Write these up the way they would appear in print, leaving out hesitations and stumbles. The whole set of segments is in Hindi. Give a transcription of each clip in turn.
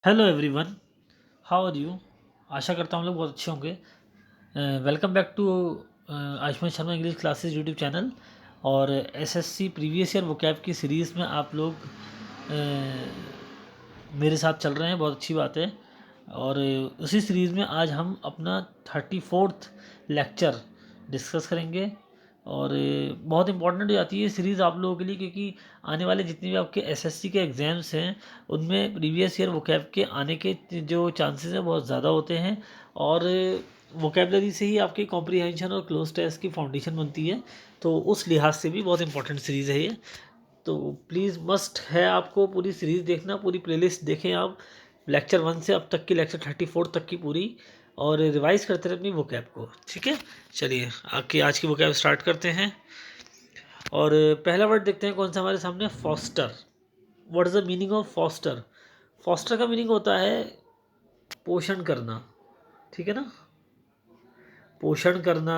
Hello everyone, how are you. आशा करता हूँ हम लोग बहुत अच्छे होंगे। Welcome back to Ayushman Sharma English classes YouTube channel. और एसएससी प्रीवियस ईयर वोकैब की सीरीज़ में आप लोग मेरे साथ चल रहे हैं, बहुत अच्छी बात है। और उसी सीरीज़ में आज हम अपना 34th लेक्चर डिस्कस करेंगे। और बहुत इंपॉर्टेंट हो जाती है सीरीज़ आप लोगों के लिए, क्योंकि आने वाले जितने भी आपके एसएससी के एग्ज़ाम्स हैं उनमें प्रीवियस ईयर वोकैब के आने के जो चांसेस हैं बहुत ज़्यादा होते हैं। और वोकेबलरी से ही आपकी कॉम्प्रीहेंशन और क्लोज टेस्ट की फाउंडेशन बनती है, तो उस लिहाज से भी बहुत इंपॉर्टेंट सीरीज़ है ये। तो प्लीज़ मस्ट है आपको पूरी सीरीज़ देखना, पूरी प्लेलिस्ट देखें आप, लेक्चर 1 से अब तक की लेक्चर 34 तक की पूरी, और रिवाइज करते रहे अपनी वोकैब को। ठीक है, चलिए आके आज की वोकैब स्टार्ट करते हैं। और पहला वर्ड देखते हैं कौन सा हमारे सामने, foster. What is the meaning of foster. Foster का मीनिंग होता है पोषण करना, ठीक है ना, पोषण करना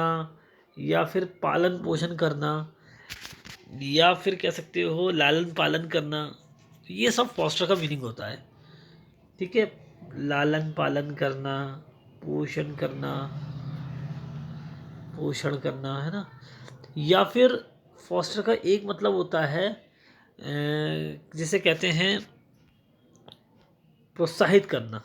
या फिर पालन पोषण करना, या फिर कह सकते हो लालन पालन करना। ये सब फॉस्टर का मीनिंग होता है। ठीक है, लालन पालन करना, पोषण करना, पोषण करना, है ना। या फिर फॉस्टर का एक मतलब होता है जिसे कहते हैं प्रोत्साहित करना।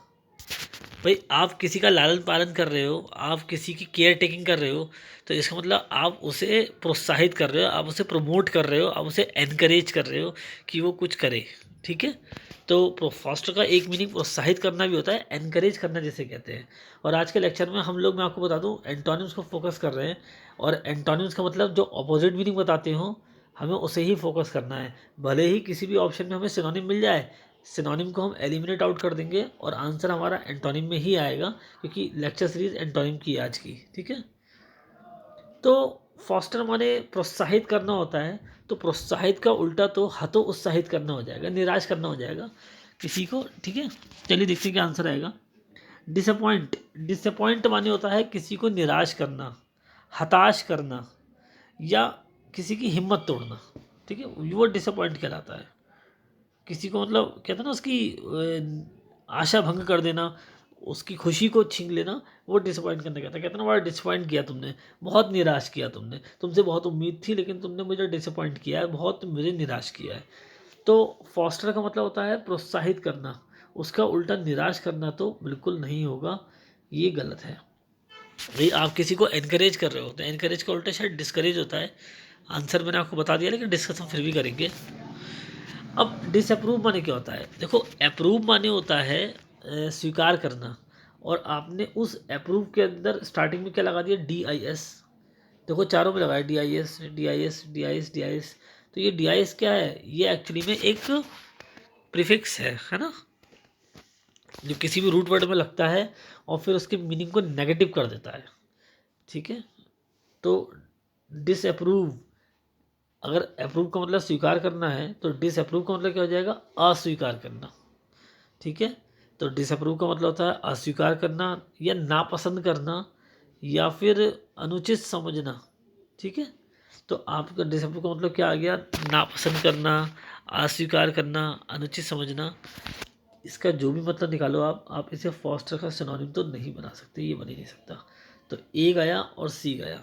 भाई आप किसी का लालन पालन कर रहे हो, आप किसी की केयर टेकिंग कर रहे हो, तो इसका मतलब आप उसे प्रोत्साहित कर रहे हो, आप उसे प्रमोट कर रहे हो, आप उसे एनकरेज कर रहे हो कि वो कुछ करे। ठीक है, तो फॉस्टर का एक मीनिंग प्रोत्साहित करना भी होता है, एनकरेज करना जिसे कहते हैं। और आज के लेक्चर में हम लोग, मैं आपको बता दूं, एंटोनिम्स को फोकस कर रहे हैं। और एंटोनिम्स का मतलब जो अपोजिट मीनिंग बताते हो हमें उसे ही फोकस करना है। भले ही किसी भी ऑप्शन में हमें सिनोनिम मिल जाए, सिनोनिम को हम एलिमिनेट आउट कर देंगे और आंसर हमारा एंटोनिम में ही आएगा, क्योंकि लेक्चर सीरीज एंटोनिम की है आज की। ठीक है, तो फॉस्टर माने प्रोत्साहित करना होता है, तो प्रोत्साहित का उल्टा तो हतोत्साहित करना हो जाएगा, निराश करना हो जाएगा किसी को। ठीक है, चलिए देखते हैं क्या आंसर आएगा। डिसअपॉइंट। डिसअपॉइंट माने होता है किसी को निराश करना, हताश करना, या किसी की हिम्मत तोड़ना। ठीक है, वो डिसअपॉइंट कहलाता है। किसी को मतलब कहते हैं ना उसकी आशा भंग कर देना, उसकी खुशी को छीन लेना, वो डिसअपॉइंट करने कहता है। कहते हैं ना, बड़ा डिसअपॉइंट किया तुमने, बहुत निराश किया तुमने, तुमसे बहुत उम्मीद थी लेकिन तुमने मुझे डिसअपॉइंट किया है, बहुत मुझे निराश किया है। तो फॉस्टर का मतलब होता है प्रोत्साहित करना, उसका उल्टा निराश करना तो बिल्कुल नहीं होगा, ये गलत है। भाई आप किसी को एनकरेज कर रहे हो तो एनकरेज का उल्टा शायद डिस्करेज होता है। आंसर मैंने आपको बता दिया, लेकिन डिस्कस हम फिर भी करेंगे। अब डिसअप्रूव माने क्या होता है, देखो अप्रूव माने होता है स्वीकार करना, और आपने उस अप्रूव के अंदर स्टार्टिंग में क्या लगा दिया, डी आई एस। देखो चारों में लगाया D I S, D I S, D I S, D I S. तो ये डी आई एस क्या है, ये एक्चुअली में एक प्रीफिक्स है ना, जो किसी भी रूट वर्ड में लगता है और फिर उसके मीनिंग को नेगेटिव कर देता है। ठीक है, तो डिसअप्रूव, अगर अप्रूव का मतलब स्वीकार करना है तो डिसअप्रूव का मतलब क्या हो जाएगा, अस्वीकार करना। ठीक है, तो डिसअप्रूव का मतलब होता है अस्वीकार करना या नापसंद करना या फिर अनुचित समझना। ठीक है, तो आपका डिसअप्रूव का मतलब क्या आ गया, नापसंद करना, अस्वीकार करना, अनुचित समझना। इसका जो भी मतलब निकालो आप इसे फॉस्टर का सिनोनिम तो नहीं बना सकते, ये बन ही नहीं सकता। तो ए गया और सी गया।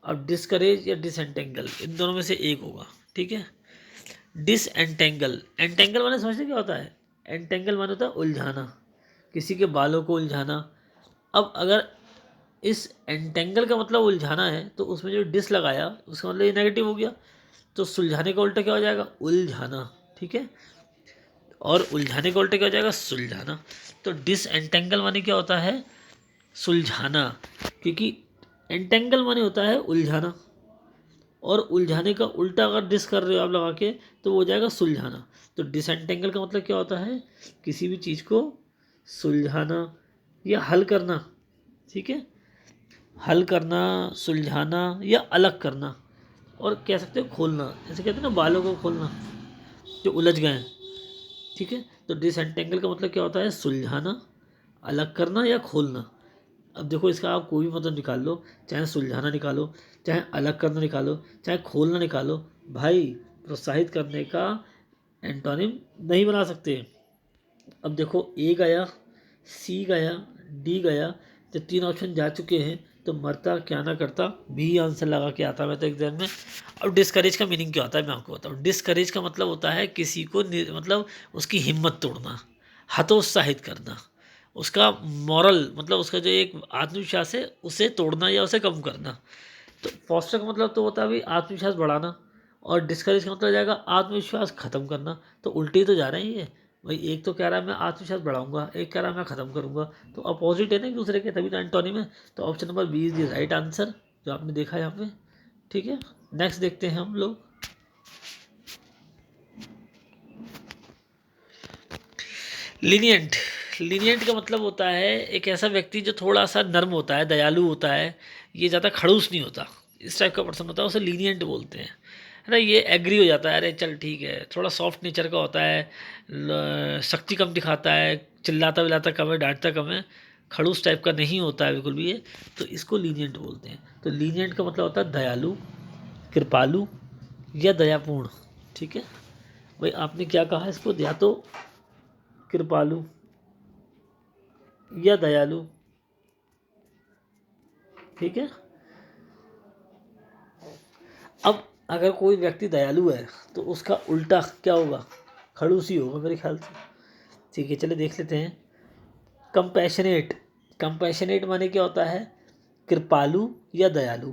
अब डिस्करेज या डिसएंटेंगल, इन दोनों में से एक होगा। ठीक है, डिसएंटेंगल, एंटेंगल माने समझते क्या होता है, एंटेंगल माने होता है उलझाना, किसी के बालों को उलझाना। अब अगर इस एंटेंगल का मतलब उलझाना है तो उसमें जो डिस लगाया उसका मतलब ये नेगेटिव हो गया, तो सुलझाने का उल्टा क्या हो जाएगा, उलझाना। ठीक है, और उलझाने का उल्टा क्या हो जाएगा, सुलझाना। तो डिसएंटेंगल माने क्या होता है, सुलझाना, क्योंकि एंटेंगल माने होता है उलझाना, और उलझाने का उल्टा अगर डिस कर रहे हो आप लगा के तो वो हो जाएगा सुलझाना। तो डिसएंटेंगल का मतलब क्या होता है, किसी भी चीज़ को सुलझाना या हल करना। ठीक है, हल करना, सुलझाना या अलग करना, और कह सकते हो खोलना, जैसे कहते हैं ना बालों को खोलना जो उलझ गए हैं। ठीक है, तो डिसएंटेंगल का मतलब क्या होता है, सुलझाना, अलग करना या खोलना। अब देखो इसका आप कोई भी मतलब निकाल लो, चाहे सुलझाना निकालो, चाहे अलग करना निकालो, चाहे खोलना निकालो, भाई प्रोत्साहित करने का एंटोनिम नहीं बना सकते। अब देखो ए गया, सी गया, डी गया, जब 3 ऑप्शन जा चुके हैं तो मरता क्या ना करता, बी आंसर लगा के आता मैं तो एग्जाम में। अब डिस्करेज का मीनिंग क्या होता है मैं आपको बताऊँ। डिस्करेज का मतलब होता है किसी को मतलब उसकी हिम्मत तोड़ना, हतोत्साहित करना, उसका मॉरल मतलब उसका जो एक आत्मविश्वास है उसे तोड़ना या उसे कम करना। तो फॉस्टर का मतलब तो होता है भाई आत्मविश्वास बढ़ाना, और डिस्करेज का मतलब जाएगा आत्मविश्वास खत्म करना। तो उल्टे ही तो जा रहे हैं ये भाई, एक तो कह रहा है मैं आत्मविश्वास बढ़ाऊंगा, एक कह रहा है मैं खत्म करूंगा, तो अपोजिट है ना एक दूसरे के, तभी तो एंटोनिम है। तो option number B is the right answer जो आपने देखा यहाँ पे। ठीक है, नेक्स्ट देखते हैं हम लोग। लीनियंट। लीनियंट का मतलब होता है एक ऐसा व्यक्ति जो थोड़ा सा नर्म होता है, दयालु होता है, ये ज़्यादा खड़ूस नहीं होता, इस टाइप का पर्सन होता है, उसे लीनियंट बोलते हैं, है ना। ये एग्री हो जाता है, अरे चल ठीक है, थोड़ा सॉफ्ट नेचर का होता है, शक्ति कम दिखाता है, चिल्लाता विलाता कम है, डांटता कम है, खड़ूस टाइप का नहीं होता है बिल्कुल भी ये, तो इसको लीनियंट बोलते हैं। तो लीनियंट का मतलब होता है दयालु, कृपालु या दयापूर्ण। ठीक है भाई, आपने क्या कहा इसको, या तो कृपालु या दयालु। ठीक है, अब अगर कोई व्यक्ति दयालु है तो उसका उल्टा क्या होगा, खड़ूस ही होगा मेरे ख्याल से। ठीक है, चलिए देख लेते हैं। कंपैशनेट। कंपैशनेट माने क्या होता है, कृपालु या दयालु।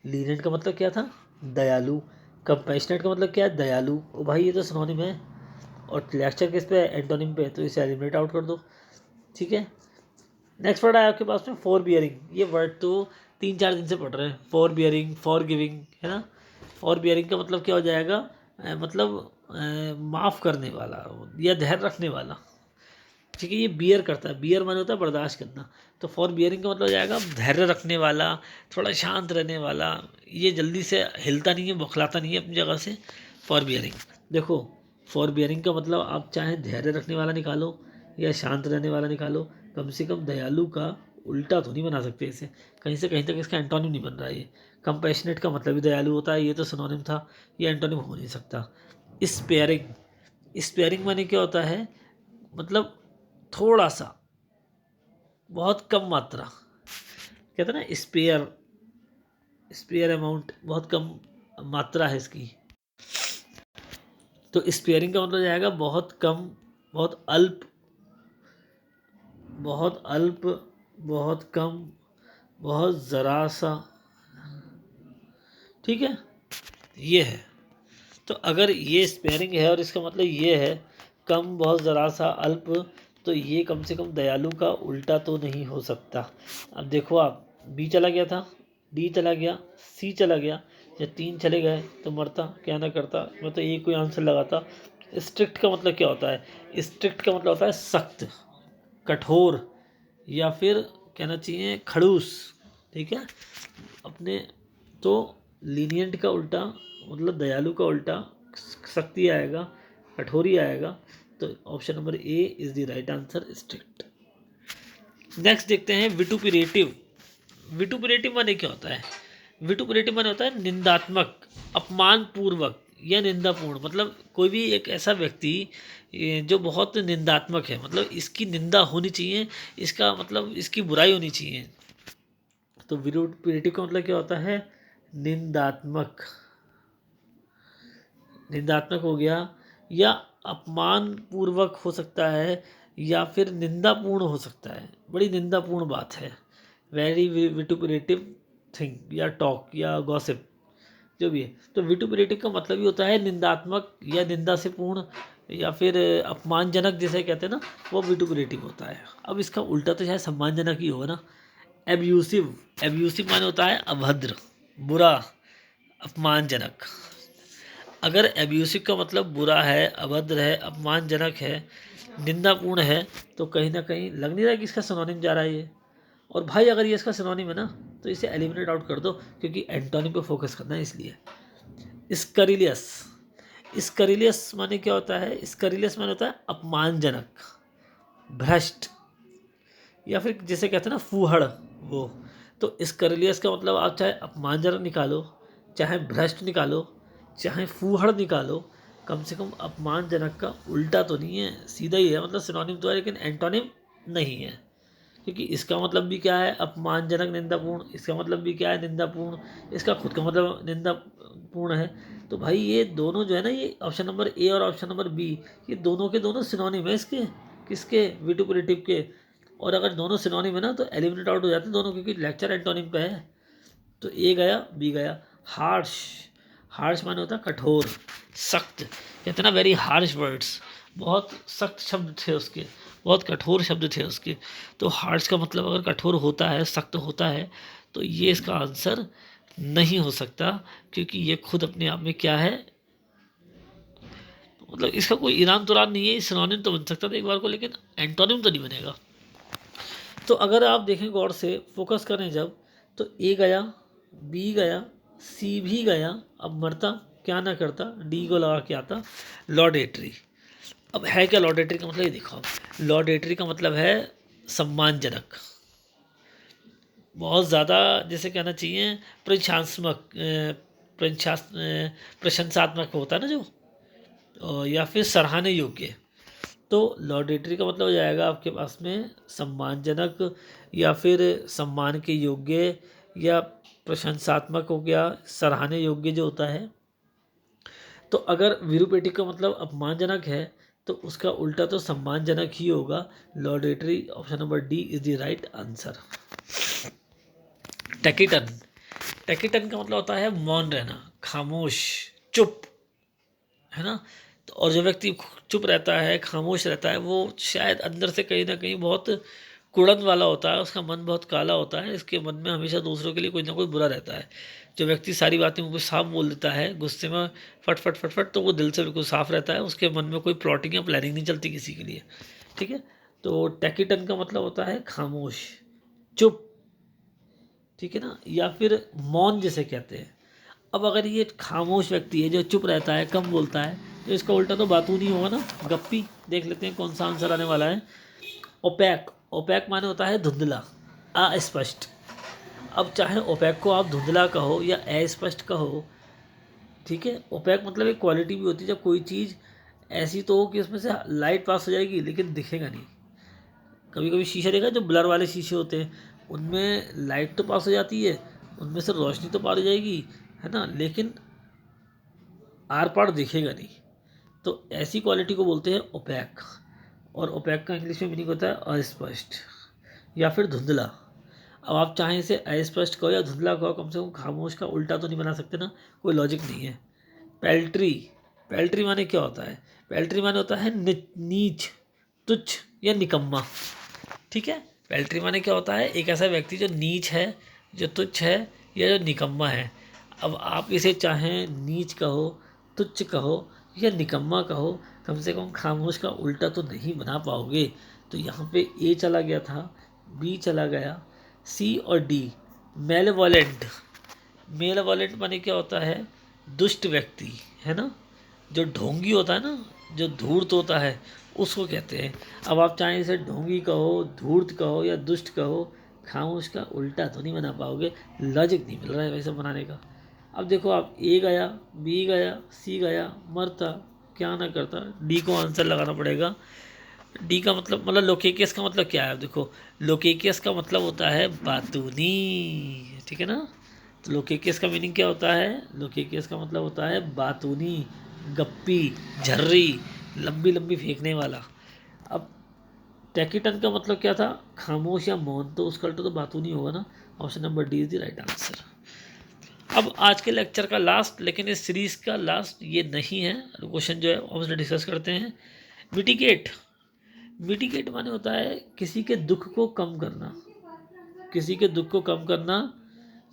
लीनियंट का मतलब क्या था, दयालु। कंपैशनेट का मतलब क्या है, दयालु। ओ भाई ये तो सिनोनिम है, और लेक्चर किस पे है, एंटोनिम पे, तो इसे एलिमिनेट आउट कर दो। ठीक है, नेक्स्ट वर्ड आया आपके पास में फॉर बियरिंग। ये वर्ड तो 3-4 दिन से पढ़ रहे हैं, फॉर बियरिंग, फॉर गिविंग, है ना। फॉर बियरिंग का मतलब क्या हो जाएगा, मतलब माफ़ करने वाला या धैर्य रखने वाला। ठीक है, ये बियर करता है, बियर माने होता है बर्दाश्त करना, तो फॉर बियरिंग का मतलब हो जाएगा धैर्य रखने वाला, थोड़ा शांत रहने वाला, ये जल्दी से हिलता नहीं है, बौखलाता नहीं है अपनी जगह से। फॉर बियरिंग, देखो फॉर बियरिंग का मतलब आप चाहे धैर्य रखने वाला निकालो या शांत रहने वाला निकालो, कम से कम दयालु का उल्टा तो नहीं बना सकते इसे, कहीं से कहीं तक इसका एंटोनिम नहीं बन रहा है ये। कंपैशनेट का मतलब भी दयालु होता है, ये तो सिनोनिम था, ये एंटोनिम हो नहीं सकता। स्पेयरिंग। स्पेयरिंग माने क्या होता है, मतलब थोड़ा सा, बहुत कम मात्रा, कहते हैं ना स्पेयर, स्पेयर अमाउंट, बहुत कम मात्रा है इसकी। तो स्पेयरिंग का मतलब जाएगा बहुत कम, बहुत अल्प, बहुत अल्प, बहुत कम, बहुत ज़रा सा। ठीक है, ये है। तो अगर ये स्पेयरिंग है और इसका मतलब ये है कम, बहुत ज़रा सा, अल्प, तो ये कम से कम दयालु का उल्टा तो नहीं हो सकता। अब देखो आप, बी चला गया था, डी चला गया, सी चला गया, जब 3 चले गए तो मरता क्या ना करता, मैं तो एक कोई आंसर लगाता। स्ट्रिक्ट का मतलब क्या होता है, स्ट्रिक्ट का मतलब होता है सख्त, कठोर, या फिर कहना चाहिए खड़ूस। ठीक है, अपने तो लीनियंट का उल्टा मतलब दयालु का उल्टा सख्ती आएगा, कठोरी आएगा, तो option number A is the right answer, strict. Next देखते हैं विटुपरेटिव। विटुपरेटिव माने क्या होता है, विटुपरेटिव माने होता है निंदात्मक, अपमानपूर्वक या निंदापूर्ण। मतलब कोई भी एक ऐसा व्यक्ति जो बहुत निंदात्मक है, मतलब इसकी निंदा होनी चाहिए, इसका मतलब इसकी बुराई होनी चाहिए। तो विटुपरेटिव का मतलब क्या होता है, निंदात्मक, निंदात्मक हो गया, या अपमान पूर्वक हो सकता है, या फिर निंदापूर्ण हो सकता है, बड़ी निंदापूर्ण बात है, वेरी विटुपरेटिव थिंग या टॉक या गॉसिप जो भी है। तो विटुपरेटिव का मतलब ही होता है निंदात्मक या निंदा से पूर्ण या फिर अपमानजनक जिसे कहते हैं ना, वो विटुपरेटिव होता है। अब इसका उल्टा तो शायद सम्मानजनक ही होगा ना, एब्यूसिव। एब्यूसिव माने होता है अभद्र, बुरा, अपमानजनक। अगर एब्यूसिव का मतलब बुरा है, अभद्र है, अपमानजनक है, निंदापूर्ण है, तो कहीं ना कहीं लग नहीं रहा कि इसका सिनोनिम जा रहा है ये। और भाई अगर ये इसका सिनोनिम है ना, तो इसे एलिमिनेट आउट कर दो, क्योंकि एंटोनिम पे फोकस करना है इसलिए। स्करिलियस। स्करिलियस माने क्या होता है, स्करिलियस माने होता है अपमानजनक, भ्रष्ट, या फिर जिसे कहते हैं ना फूहड़, वो। तो स्करिलियस का मतलब आप चाहे अपमानजनक निकालो, चाहे भ्रष्ट निकालो, चाहे फूहड़ निकालो, कम से कम अपमानजनक का उल्टा तो नहीं है, सीधा ही है, मतलब सिनोनिम तो है लेकिन एंटोनिम नहीं है। क्योंकि इसका मतलब भी क्या है, अपमानजनक निंदापूर्ण, इसका मतलब भी क्या है, निंदापूर्ण, इसका खुद का मतलब निंदापूर्ण है। तो भाई ये दोनों जो है ना, ये ऑप्शन नंबर ए और ऑप्शन नंबर बी, ये दोनों के दोनों सिनोनिम है इसके, किसके, विटुपलेटिव के। और अगर दोनों सिनोनिम है ना तो एलिमिनेट आउट हो जाते हैं दोनों, क्योंकि लेक्चर एंटोनिम पे है। तो ए गया, बी गया। हार्श, हार्श माने होता है कठोर, सख्त, कहते ना वेरी हार्श वर्ड्स, बहुत सख्त शब्द थे उसके, बहुत कठोर शब्द थे उसके। तो हार्श का मतलब अगर कठोर होता है, सख्त होता है, तो ये इसका आंसर नहीं हो सकता, क्योंकि ये खुद अपने आप में क्या है, मतलब इसका कोई ईरान तुरान नहीं है, सिनोनिम तो बन सकता था एक बार को, लेकिन एंटोनिम तो नहीं बनेगा। तो अगर आप देखें गौर से, फोकस करें जब, तो ए गया, बी गया, सी भी गया, अब मरता क्या ना करता, डी को लगा के आता लॉडेटरी। अब है क्या लॉडेटरी का मतलब, ये देखो अब लॉडेटरी का मतलब है सम्मानजनक, बहुत ज़्यादा, जैसे कहना चाहिए प्रशंसात्मक, प्रशंसात्मक होता है ना जो, या फिर सराहने योग्य। तो लॉडेटरी का मतलब हो जाएगा आपके पास में सम्मानजनक, या फिर सम्मान के योग्य, या प्रशंसात्मक हो गया, सराहने योग्य जो होता है। तो अगर विरूपेटिक का मतलब अपमानजनक है, तो उसका उल्टा तो सम्मानजनक ही होगा। Laudatory, option number D is the right answer. Taciturn, taciturn का मतलब होता है मौन रहना, खामोश, चुप, है ना। तो और जो व्यक्ति चुप रहता है, खामोश रहता है, वो शायद अंदर से कहीं ना कहीं बहुत कुड़न वाला होता है, उसका मन बहुत काला होता है, इसके मन में हमेशा दूसरों के लिए कोई ना कोई बुरा रहता है। जो व्यक्ति सारी बातें मुझे साफ बोल देता है गुस्से में, फट फट फट फट, तो वो दिल से बिल्कुल साफ रहता है, उसके मन में कोई प्लॉटिंग या प्लानिंग नहीं चलती किसी के लिए। ठीक है। तो टैकीटन का मतलब होता है खामोश, चुप, ठीक है ना, या फिर मौन जिसे कहते हैं। अब अगर ये खामोश व्यक्ति है जो चुप रहता है, कम बोलता है, तो इसका उल्टा तो बातू नहीं होगा ना, गप्पी। देख लेते हैं कौन सा आंसर आने वाला है। ओपैक, ओपैक माने होता है धुंधला, अस्पष्ट। अब चाहे ओपैक को आप धुंधला कहो या अस्पष्ट कहो, ठीक है। ओपैक मतलब एक क्वालिटी भी होती है जब कोई चीज़ ऐसी तो हो कि उसमें से लाइट पास हो जाएगी लेकिन दिखेगा नहीं। कभी कभी शीशा देखा, जो ब्लर वाले शीशे होते हैं, उनमें लाइट तो पास हो जाती है, उनमें से रोशनी तो पार हो जाएगी, है ना, लेकिन आर पार दिखेगा नहीं। तो ऐसी क्वालिटी को बोलते हैं ओपैक। और ओपैक का इंग्लिश में मीनिंग होता है अस्पष्ट या फिर धुंधला। अब आप चाहें इसे अस्पष्ट कहो या धुंधला कहो, कम से कम खामोश का उल्टा तो नहीं बना सकते ना, कोई लॉजिक नहीं है। पेल्ट्री, पेल्ट्री माने क्या होता है, पेल्ट्री माने होता है नीच, तुच्छ या निकम्मा। ठीक है। पेल्ट्री माने क्या होता है, एक ऐसा व्यक्ति जो नीच है, जो तुच्छ है, या जो निकम्मा है। अब आप इसे चाहें नीच कहो, तुच्छ कहो या निकम्मा कहो, कम से कम खामोश का उल्टा तो नहीं बना पाओगे। तो यहाँ पे ए चला गया था, बी चला गया, सी और डी। मेलेवोलेंट, मेलेवोलेंट माने क्या होता है, दुष्ट व्यक्ति, है ना, जो ढोंगी होता है ना, जो धूर्त होता है, उसको कहते हैं। अब आप चाहें इसे ढोंगी कहो, धूर्त कहो या दुष्ट कहो, खामोश का उल्टा तो नहीं बना पाओगे, लॉजिक नहीं मिल रहा है वैसे बनाने का। अब देखो, आप ए गया, बी गया, सी गया, मरता क्या ना करता, डी को आंसर लगाना पड़ेगा। डी का मतलब लोकेकियस का मतलब क्या है, अब देखो, लोकेकियस का मतलब होता है बातूनी, ठीक है ना। तो लोकेकियस का मीनिंग क्या होता है, लोकेकियस का मतलब होता है बातूनी, गप्पी, झर्री, लंबी लंबी फेंकने वाला। अब टैकीटन का मतलब क्या था, खामोश या मौन, तो उसका उल्टा तो बातूनी होगा ना। Option number D is the right answer. अब आज के लेक्चर का लास्ट, लेकिन इस सीरीज का लास्ट ये नहीं है, क्वेश्चन जो है हम उसने डिस्कस करते हैं। मिटिगेट, मिटिगेट माने होता है किसी के दुख को कम करना, किसी के दुख को कम करना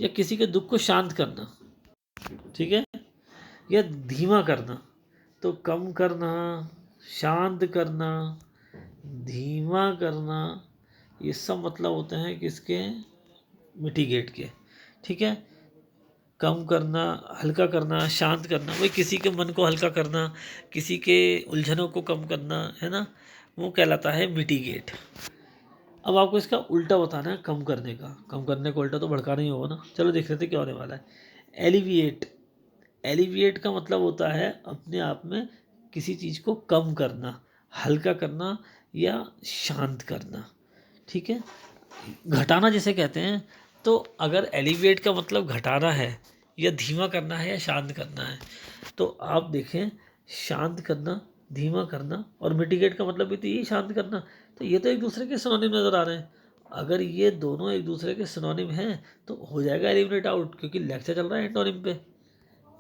या किसी के दुख को शांत करना, ठीक है, या धीमा करना। तो कम करना, शांत करना, धीमा करना, ये सब मतलब होते हैं किसके, मिटिगेट के। ठीक है। कम करना, हल्का करना, शांत करना, वही किसी के मन को हल्का करना, किसी के उलझनों को कम करना, है ना, वो कहलाता है मिटिगेट। अब आपको इसका उल्टा बताना है, कम करने का। कम करने का उल्टा तो भड़काना ही होगा ना। चलो देख लेते क्या होने वाला है। एलिविएट, एलिविएट का मतलब होता है अपने आप में किसी चीज़ को कम करना, हल्का करना या शांत करना। ठीक है, घटाना जिसे कहते हैं, तो अगर एलिवेट का मतलब घटाना है या धीमा करना है या शांत करना है, तो आप देखें शांत करना, धीमा करना और मिटिगेट का मतलब भी तो यही शांत करना। तो ये तो एक दूसरे के सिनोनिम नज़र आ रहे हैं। अगर ये दोनों एक दूसरे के सिनोनिम हैं तो हो जाएगा एलिमिनेट आउट, क्योंकि लेक्चर चल रहा है एंटोनिम पे।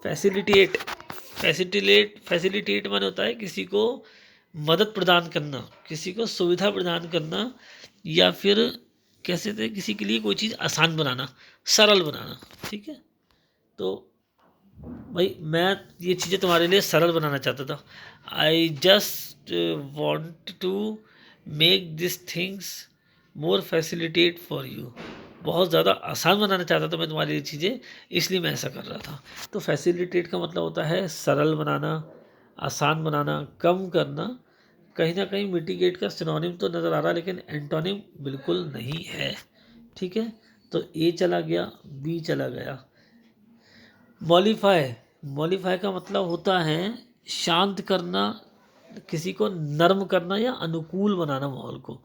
फैसिलिटेट, फैसिलिटेट माने होता है किसी को मदद प्रदान करना, किसी को सुविधा प्रदान करना, या फिर कैसे थे किसी के लिए कोई चीज़ आसान बनाना, सरल बनाना। ठीक है, तो भाई मैं ये चीज़ें तुम्हारे लिए सरल बनाना चाहता था। I just want to make this things more facilitate for you. बहुत ज़्यादा आसान बनाना चाहता था मैं तुम्हारी ये चीज़ें, इसलिए मैं ऐसा कर रहा था। तो फैसिलिटेट का मतलब होता है सरल बनाना, आसान बनाना, कम करना। कहीं ना कहीं मिटिगेट का सिनोनिम तो नज़र आ रहा है, लेकिन एंटोनिम बिल्कुल नहीं है। ठीक है, तो ए चला गया, बी चला गया। मॉलिफाई, मॉलिफाई का मतलब होता है शांत करना, किसी को नर्म करना या अनुकूल बनाना माहौल को।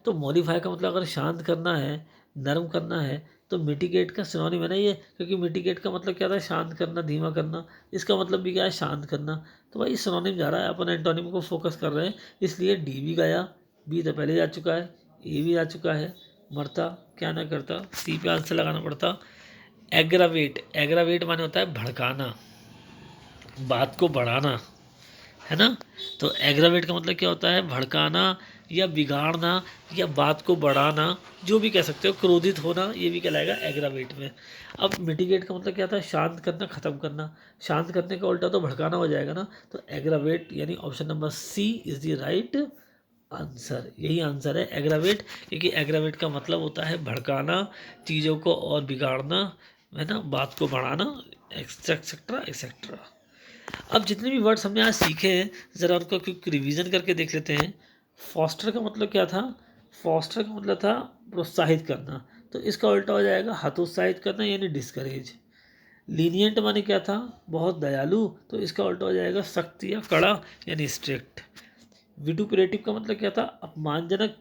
तो मॉडिफाई का मतलब अगर शांत करना है, नर्म करना है, तो मिटिगेट का सिनोनिम है ना ये, क्योंकि मिटिगेट का मतलब क्या था, शांत करना, धीमा करना। इसका मतलब भी क्या है, शांत करना। तो भाई सिनोनिम जा रहा है, अपन एंटोनिम को फोकस कर रहे हैं, इसलिए डी भी गया, बी तो पहले जा चुका है, ए भी जा चुका है। मरता क्या ना करता, सी पे आंसर लगाना पड़ता। एग्रावेट, एग्रावेट माने होता है भड़काना, बात को बढ़ाना, है ना। तो एग्रावेट का मतलब क्या होता है, भड़काना या बिगाड़ना या बात को बढ़ाना, जो भी कह सकते हो, क्रोधित होना, ये भी कहलाएगा एग्रावेट में। अब मिटिगेट का मतलब क्या था, शांत करना, ख़त्म करना। शांत करने का उल्टा तो भड़काना हो जाएगा ना। तो एग्रावेट यानी option number C is the right answer. यही आंसर है एग्रावेट, क्योंकि एग्रावेट का मतलब होता है भड़काना, चीज़ों को और बिगाड़ना, है ना, बात को बढ़ाना, एक्सेट्रा एक्सेट्रा। अब जितने भी वर्ड्स हमने आज सीखे हैं, ज़रा उनको क्विक रिवीजन करके देख लेते हैं। फॉस्टर का मतलब क्या था, फॉस्टर का मतलब था प्रोत्साहित करना, तो इसका उल्टा हो जाएगा हतोत्साहित करना यानी डिस्करेज। लीनियंट माने क्या था, बहुत दयालु, तो इसका उल्टा हो जाएगा सख्त या कड़ा यानी स्ट्रिक्ट। विटुपरेटिव का मतलब क्या था, अपमानजनक,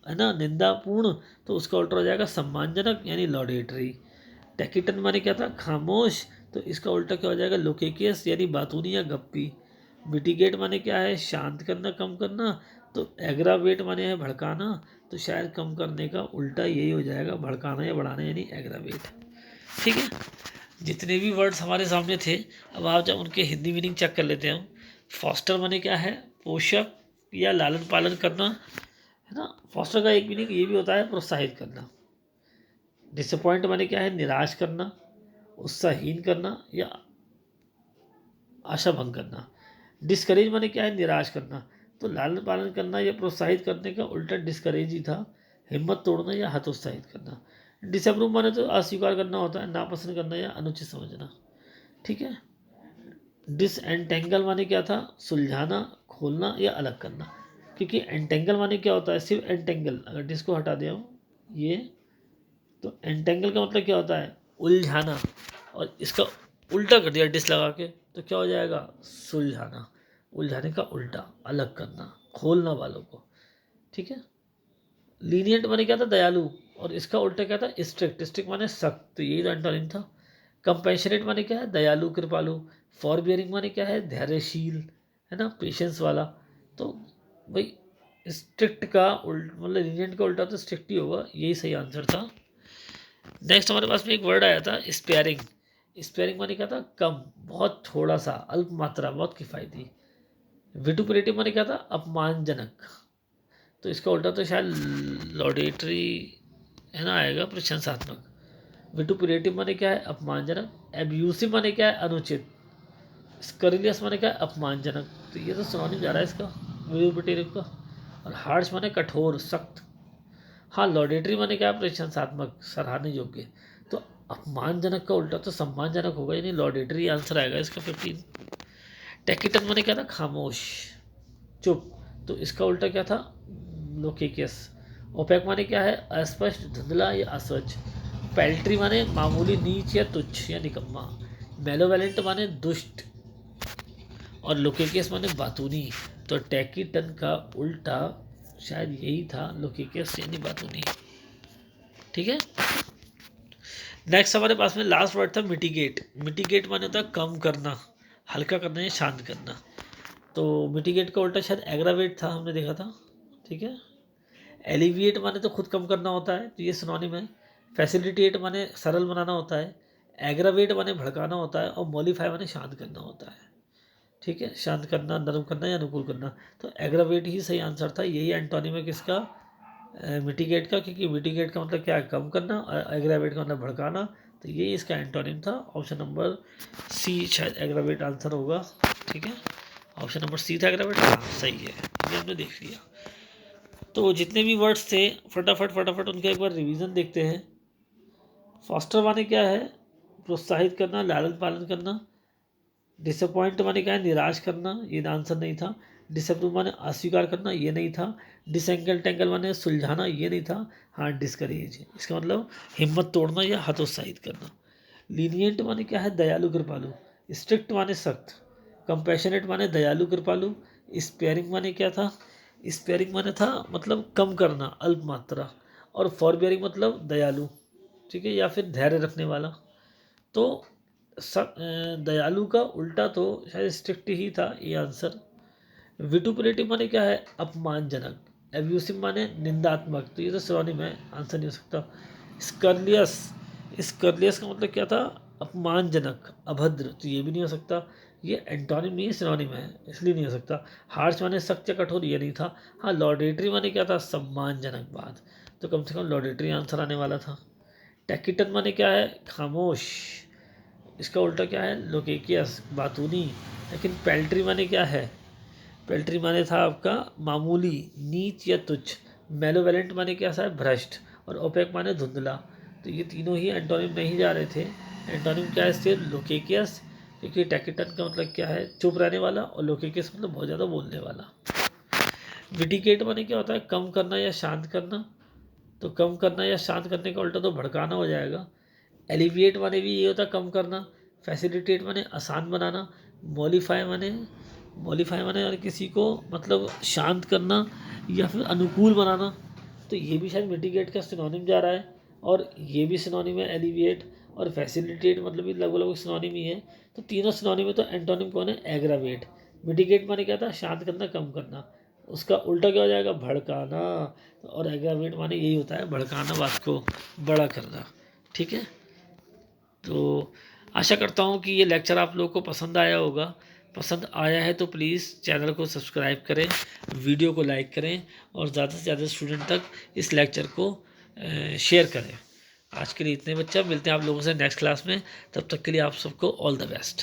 है ना, निंदापूर्ण, तो उसका उल्टा हो जाएगा सम्मानजनक यानी लॉडेटरी। टैकिटन माने क्या था, खामोश, तो इसका उल्टा क्या हो जाएगा, लोकेकियस यानी बातूनी या गप्पी। मिटिगेट माने क्या है, शांत करना, कम करना, तो एग्रावेट माने है भड़काना, तो शायद कम करने का उल्टा यही हो जाएगा, भड़काना या बढ़ाना यानी एग्रावेट। ठीक है, जितने भी वर्ड्स हमारे सामने थे, अब आप जब उनके हिंदी मीनिंग चेक कर लेते हैं। फॉस्टर माने क्या है, पोषक या लालन पालन करना, है ना। फॉस्टर का एक मीनिंग ये भी होता है प्रोत्साहित करना। डिसअपॉइंट माने क्या है, निराश करना, उत्साहहीन करना या आशा भंग करना। डिस्करेज माने क्या है, निराश करना। तो लालन पालन करना या प्रोत्साहित करने का उल्टा डिस्करेज ही था, हिम्मत तोड़ना या हतोत्साहित करना। डिसअप्रूव माने तो अस्वीकार करना होता है, नापसंद करना या अनुचित समझना। ठीक है, डिसएंटेंगल माने क्या था, सुलझाना, खोलना या अलग करना। क्योंकि एंटेंगल माने क्या होता है, सिर्फ एंटेंगल, अगर डिस को हटा दिया हूँ ये, तो एंटेंगल का मतलब क्या होता है, उलझाना, और इसका उल्टा कर दिया डिस लगा के, तो क्या हो जाएगा, सुलझाना। उलझाने का उल्टा अलग करना, खोलना वालों को। ठीक है, लीनियंट माने क्या था, दयालु, और इसका उल्टा क्या था, स्ट्रिक्ट। स्ट्रिक्ट माने सख्त, तो यही तो एंटोनिम था। कंपैशनेट माने क्या है, दयालु, कृपालु। फॉरबियरिंग माने क्या है, धैर्यशील, है ना, पेशेंस वाला। तो भाई स्ट्रिक्ट का मतलब लीनियंट का उल्टा तो स्ट्रिक्ट ही होगा, यही सही आंसर था। नेक्स्ट हमारे पास में एक वर्ड आया था स्पेयरिंग। स्पेयरिंग माने क्या था, कम, बहुत थोड़ा सा, अल्प मात्रा, बहुत किफ़ायती। विटुपरेटिव माने क्या था, अपमानजनक, तो इसका उल्टा तो शायद लॉडेटरी, है ना, आएगा, प्रशंसात्मक। विटुपरेटिव माने क्या है, अपमानजनक। एब्यूसिव माने क्या है, अनुचित। स्करिलियस माने क्या है, अपमानजनक, तो ये तो सिनोनिम जा रहा है इसका, विटुपरेटिव का। और हार्श माने कठोर, सख्त। हाँ, लॉडेटरी माने क्या है, प्रशंसात्मक, सराहने योग्य। तो अपमानजनक का उल्टा तो सम्मानजनक होगा, यानी लॉडेटरी आंसर आएगा इसका 15। टैकिटन माने क्या था, खामोश, चुप, तो इसका उल्टा क्या था, लोकेकियस। ओपेक माने क्या है, अस्पष्ट, धुंधला या अस्वच्छ। पैल्ट्री माने मामूली, नीच या तुच्छ या निकम्मा। मेलोवेलेंट माने दुष्ट। और लोकेकियस माने बातूनी। तो टैकीटन का उल्टा शायद यही था, लोकेकियस यानी बातूनी। ठीक है। नेक्स्ट हमारे पास में लास्ट वर्ड था मिटिगेट। मिटिगेट माने होता है कम करना, हल्का करना या शांत करना। तो मिटिगेट का उल्टा शायद एग्रावेट था, हमने देखा था। ठीक है। एलिविएट माने तो खुद कम करना होता है, तो ये सिनोनिम है। फैसिलिटेट माने सरल बनाना होता है। एग्रावेट माने भड़काना होता है। और मॉलिफाई माने शांत करना होता है। ठीक है, शांत करना, नरम करना या अनुकूल करना। तो एग्रावेट ही सही आंसर था। यही एंटोनिम है किसका? मिटिगेट का, क्योंकि मिटिगेट का मतलब क्या है? कम करना, और एग्रावेट का मतलब भड़काना। तो ये इसका एंटोनिम था। ऑप्शन नंबर सी शायद एग्रावेट आंसर होगा। ठीक है, ऑप्शन नंबर सी था एग्रावेट। हाँ सही है, ये हमने देख लिया। तो जितने भी वर्ड्स थे फटाफट फटाफट उनका एक बार रिवीजन देखते हैं। फॉस्टर माने क्या है? प्रोत्साहित करना, लालन पालन करना। डिसअपॉइंट माने क्या है? निराश करना, ये आंसर नहीं था। डिसअप्रूव माने अस्वीकार करना, ये नहीं था। डिसेंगल टेंगल माने सुलझाना, ये नहीं था। हाँ, डिस्करेज, इसका मतलब हिम्मत तोड़ना या हतोत्साहित करना। लीनियंट माने क्या है? दयालु कृपालु। स्ट्रिक्ट माने सख्त। कंपैशनेट माने दयालु कृपालु। स्पेयरिंग माने क्या था? स्पेयरिंग माने था मतलब कम करना, अल्प मात्रा। और फॉरबियरिंग मतलब दयालु। ठीक है, या फिर धैर्य रखने वाला। तो दयालु का उल्टा तो शायद स्ट्रिक्ट ही था, ये आंसर। विटुपलेटिव माने क्या है? अपमानजनक। एब्यूसिव माने निंदात्मक, तो ये तो सिनोनिम है, आंसर नहीं हो सकता। स्कर्लियस, स्कर्लियस का मतलब क्या था? अपमानजनक, अभद्र, तो ये भी नहीं हो सकता। ये एंटोनिम नहीं है, सिनोनिम है, इसलिए नहीं हो सकता। हार्श माने सख्त या कठोर, ये नहीं था। हाँ, लॉडेटरी माने क्या था? सम्मानजनक बात, तो कम से कम लॉडेटरी आंसर आने वाला था। टैकिटन माने क्या है? खामोश। इसका उल्टा क्या है? लोकेकियस, बातूनी। लेकिन पेल्ट्री माने क्या है? पेल्ट्री माने था आपका मामूली, नीच या तुच्छ। मेलोवेलेंट माने क्या था? भ्रष्ट। और ओपेक माने धुंधला। तो ये तीनों ही एंटोनिम नहीं जा रहे थे। एंटोनिम क्या है इसके? लोकेकियस, क्योंकि टैकिटन का मतलब क्या है? चुप रहने वाला, और लोकेकियस मतलब बहुत ज़्यादा बोलने वाला। विटिकेट माने क्या होता है? कम करना या शांत करना। तो कम करना या शांत करने का उल्टा तो भड़काना हो जाएगा। एलिविएट माने भी ये होता है कम करना। फैसिलिटेट माने आसान बनाना। मॉलिफाई माने, मॉलिफाई माने और किसी को मतलब शांत करना या फिर अनुकूल बनाना। तो ये भी शायद मिटिगेट का सिनोनिम जा रहा है। और ये भी सिनोनिम है एलिविएट। और फैसिलिटेट मतलब भी लगभग लगभग सिनोनिम ही है। तो तीनों सिनोनिम है, तो एंटोनिम कौन है? एग्रावेट। मिटिगेट माने क्या था? शांत करना, कम करना। उसका उल्टा क्या हो जाएगा? भड़काना। और एग्रावेट माने यही होता है, भड़काना, बात को बड़ा करना। ठीक है। तो आशा करता हूँ कि ये लेक्चर आप लोगों को पसंद आया होगा। पसंद आया है तो प्लीज़ चैनल को सब्सक्राइब करें, वीडियो को लाइक करें, और ज़्यादा से ज़्यादा स्टूडेंट तक इस लेक्चर को शेयर करें। आज के लिए इतने बच्चा, मिलते हैं आप लोगों से नेक्स्ट क्लास में। तब तक के लिए आप सबको ऑल द बेस्ट।